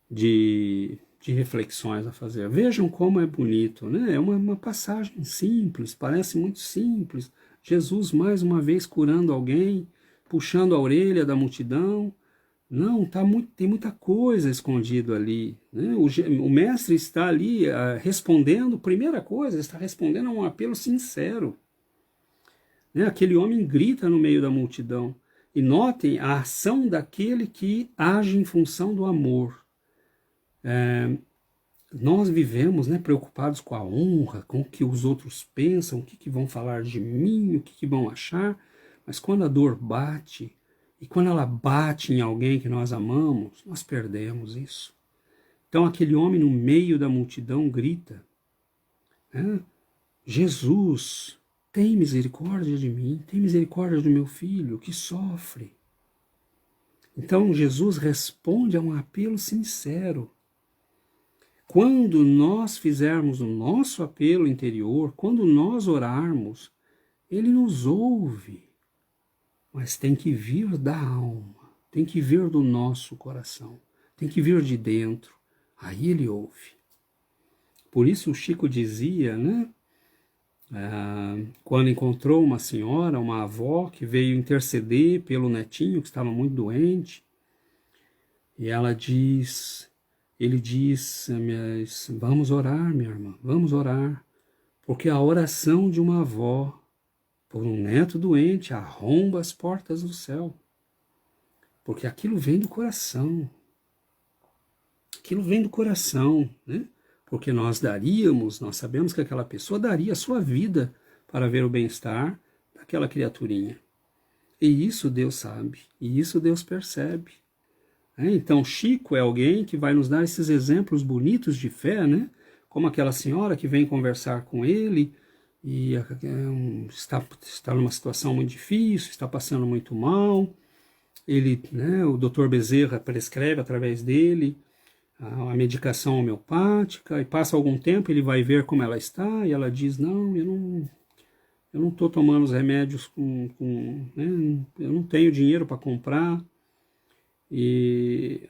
de reflexões a fazer. Vejam como é bonito, né? É uma passagem simples, parece muito simples. Jesus mais uma vez curando alguém, puxando a orelha da multidão. Não, tem muita coisa escondida ali, né? O mestre está ali respondendo, primeira coisa, está respondendo a um apelo sincero. Né? Aquele homem grita no meio da multidão. E notem a ação daquele que age em função do amor. Nós vivemos, né, preocupados com a honra, com o que os outros pensam, o que vão falar de mim, o que vão achar, mas quando a dor bate, e quando ela bate em alguém que nós amamos, nós perdemos isso. Então aquele homem no meio da multidão grita, Jesus, tem misericórdia de mim, tem misericórdia do meu filho que sofre. Então Jesus responde a um apelo sincero. Quando nós fizermos o nosso apelo interior, quando nós orarmos, ele nos ouve. Mas tem que vir da alma, tem que vir do nosso coração, tem que vir de dentro. Aí ele ouve. Por isso o Chico dizia, né? Quando encontrou uma senhora, uma avó, que veio interceder pelo netinho, que estava muito doente, e ele diz, vamos orar, minha irmã, vamos orar, porque a oração de uma avó por um neto doente arromba as portas do céu, porque aquilo vem do coração, né? Porque nós sabemos que aquela pessoa daria a sua vida para ver o bem-estar daquela criaturinha. E isso Deus sabe, e isso Deus percebe. Então Chico é alguém que vai nos dar esses exemplos bonitos de fé, né? Como aquela senhora que vem conversar com ele e está numa situação muito difícil, está passando muito mal. O Dr. Bezerra prescreve através dele a medicação homeopática, e passa algum tempo, ele vai ver como ela está, e ela diz, não, eu não estou tomando os remédios né, eu não tenho dinheiro para comprar. E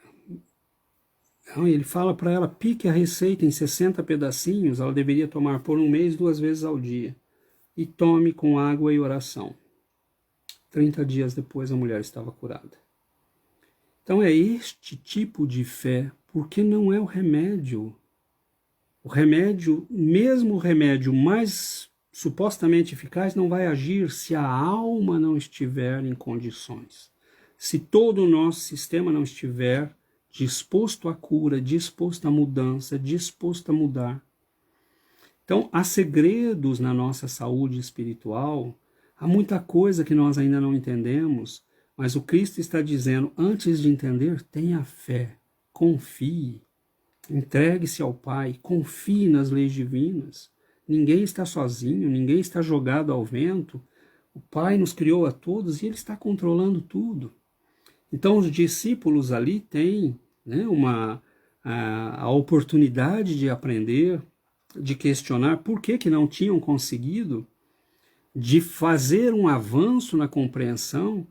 ele fala para ela, pique a receita em 60 pedacinhos, ela deveria tomar por um mês 2 vezes ao dia, e tome com água e oração. 30 dias depois a mulher estava curada. Então é este tipo de fé, porque não é o remédio. O remédio, mesmo o remédio mais supostamente eficaz, não vai agir se a alma não estiver em condições. Se todo o nosso sistema não estiver disposto à cura, disposto à mudança, disposto a mudar. Então, há segredos na nossa saúde espiritual, há muita coisa que nós ainda não entendemos, mas o Cristo está dizendo, antes de entender, tenha fé, confie, entregue-se ao Pai, confie nas leis divinas. Ninguém está sozinho, ninguém está jogado ao vento. O Pai nos criou a todos e Ele está controlando tudo. Então os discípulos ali têm, né, a oportunidade de aprender, de questionar por que não tinham conseguido, de fazer um avanço na compreensão.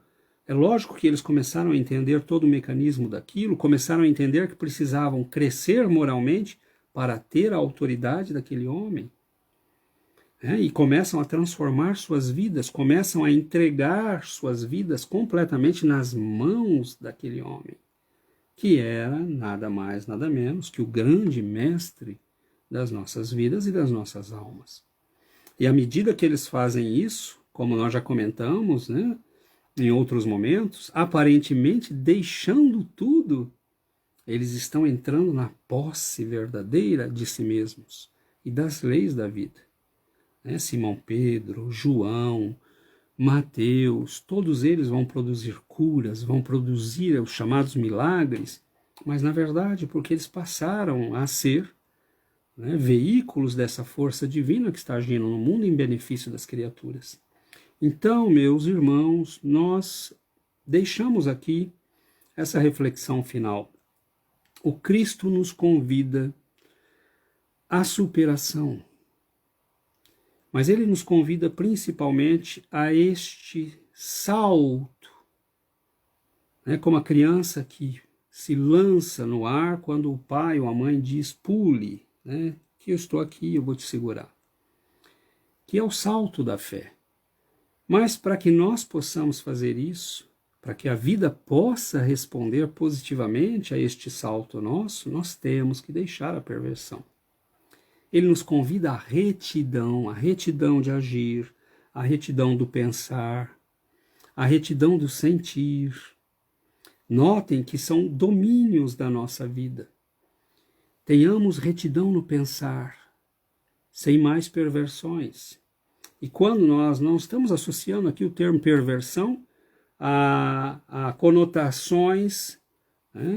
É lógico que eles começaram a entender todo o mecanismo daquilo, começaram a entender que precisavam crescer moralmente para ter a autoridade daquele homem. E começam a transformar suas vidas, começam a entregar suas vidas completamente nas mãos daquele homem, que era nada mais, nada menos que o grande mestre das nossas vidas e das nossas almas. E à medida que eles fazem isso, como nós já comentamos, né, em outros momentos, aparentemente deixando tudo, eles estão entrando na posse verdadeira de si mesmos e das leis da vida. Simão Pedro, João, Mateus, todos eles vão produzir curas, vão produzir os chamados milagres, mas na verdade porque eles passaram a ser, veículos dessa força divina que está agindo no mundo em benefício das criaturas. Então, meus irmãos, nós deixamos aqui essa reflexão final. O Cristo nos convida à superação, mas ele nos convida principalmente a este salto, como a criança que se lança no ar quando o pai ou a mãe diz pule, que eu estou aqui, eu vou te segurar. Que é o salto da fé. Mas para que nós possamos fazer isso, para que a vida possa responder positivamente a este salto nosso, nós temos que deixar a perversão. Ele nos convida à retidão de agir, à retidão do pensar, à retidão do sentir. Notem que são domínios da nossa vida. Tenhamos retidão no pensar, sem mais perversões. E quando nós não estamos associando aqui o termo perversão a conotações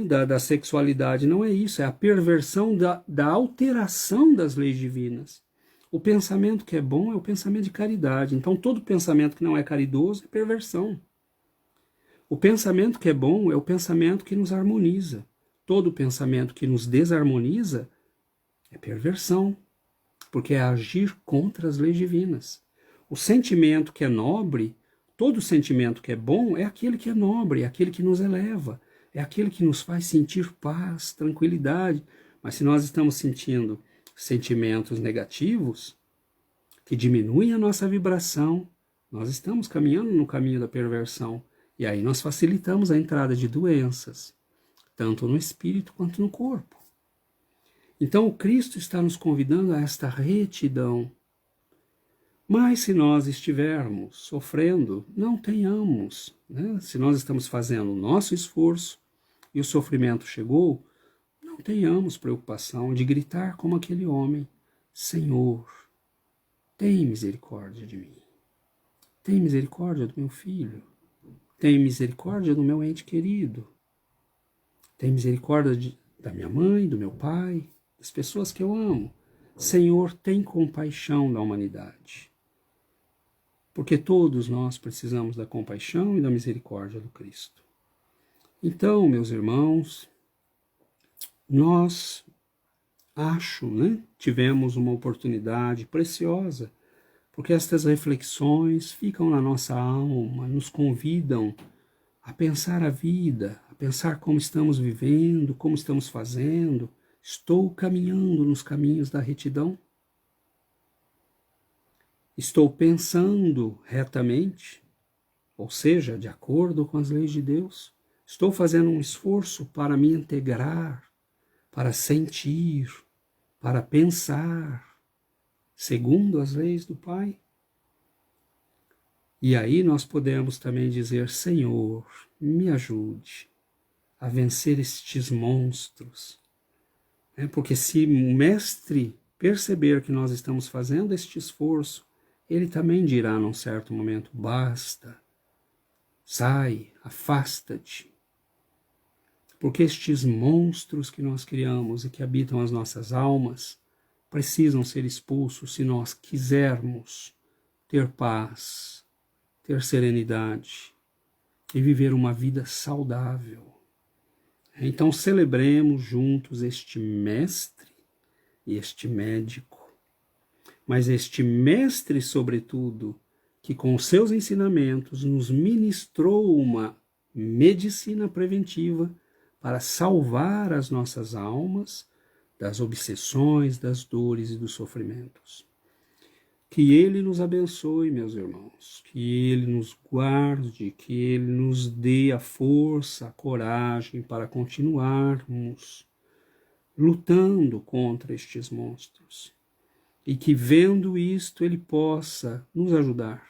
da sexualidade, não é isso, é a perversão da alteração das leis divinas. O pensamento que é bom é o pensamento de caridade, então todo pensamento que não é caridoso é perversão. O pensamento que é bom é o pensamento que nos harmoniza. Todo pensamento que nos desarmoniza é perversão, porque é agir contra as leis divinas. O sentimento que é nobre, todo sentimento que é bom é aquele que é nobre, é aquele que nos eleva, é aquele que nos faz sentir paz, tranquilidade. Mas se nós estamos sentindo sentimentos negativos que diminuem a nossa vibração, nós estamos caminhando no caminho da perversão. E aí nós facilitamos a entrada de doenças, tanto no espírito quanto no corpo. Então o Cristo está nos convidando a esta retidão. Mas se nós estivermos sofrendo, não tenhamos, né? Se nós estamos fazendo o nosso esforço e o sofrimento chegou, não tenhamos preocupação de gritar como aquele homem: Senhor, tem misericórdia de mim. Tem misericórdia do meu filho. Tem misericórdia do meu ente querido. Tem misericórdia da minha mãe, do meu pai, das pessoas que eu amo. Senhor, tem compaixão da humanidade. Porque todos nós precisamos da compaixão e da misericórdia do Cristo. Então, meus irmãos, nós, tivemos uma oportunidade preciosa, porque estas reflexões ficam na nossa alma, nos convidam a pensar a vida, a pensar como estamos vivendo, como estamos fazendo. Estou caminhando nos caminhos da retidão? Estou pensando retamente, ou seja, de acordo com as leis de Deus? Estou fazendo um esforço para me integrar, para sentir, para pensar, segundo as leis do Pai? E aí nós podemos também dizer: Senhor, me ajude a vencer estes monstros. Porque se o mestre perceber que nós estamos fazendo este esforço, ele também dirá num certo momento: basta, sai, afasta-te. Porque estes monstros que nós criamos e que habitam as nossas almas precisam ser expulsos se nós quisermos ter paz, ter serenidade e viver uma vida saudável. Então celebremos juntos este mestre e este médico, mas este mestre, sobretudo, que com seus ensinamentos nos ministrou uma medicina preventiva para salvar as nossas almas das obsessões, das dores e dos sofrimentos. Que Ele nos abençoe, meus irmãos, que Ele nos guarde, que Ele nos dê a força, a coragem para continuarmos lutando contra estes monstros. E que, vendo isto, Ele possa nos ajudar,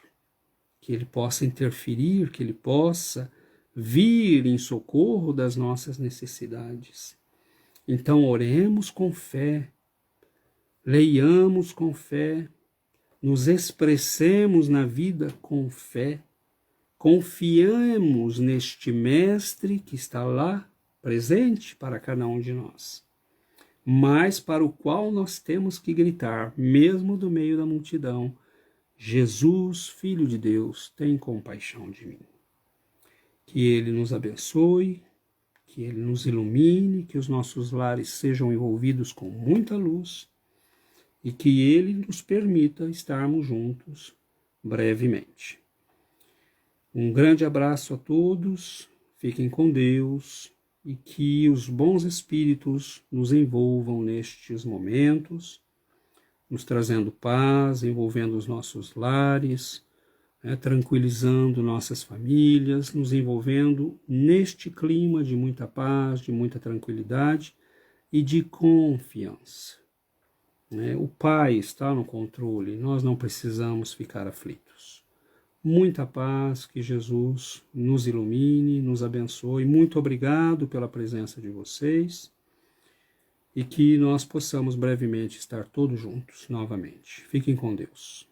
que Ele possa interferir, que Ele possa vir em socorro das nossas necessidades. Então, oremos com fé, leiamos com fé, nos expressemos na vida com fé, confiemos neste Mestre que está lá, presente para cada um de nós, mas para o qual nós temos que gritar, mesmo do meio da multidão: Jesus, Filho de Deus, tem compaixão de mim. Que Ele nos abençoe, que Ele nos ilumine, que os nossos lares sejam envolvidos com muita luz e que Ele nos permita estarmos juntos brevemente. Um grande abraço a todos, fiquem com Deus e que os bons espíritos nos envolvam nestes momentos, nos trazendo paz, envolvendo os nossos lares, tranquilizando nossas famílias, nos envolvendo neste clima de muita paz, de muita tranquilidade e de confiança. O Pai está no controle, nós não precisamos ficar aflitos. Muita paz, que Jesus nos ilumine, nos abençoe. Muito obrigado pela presença de vocês e que nós possamos brevemente estar todos juntos novamente. Fiquem com Deus.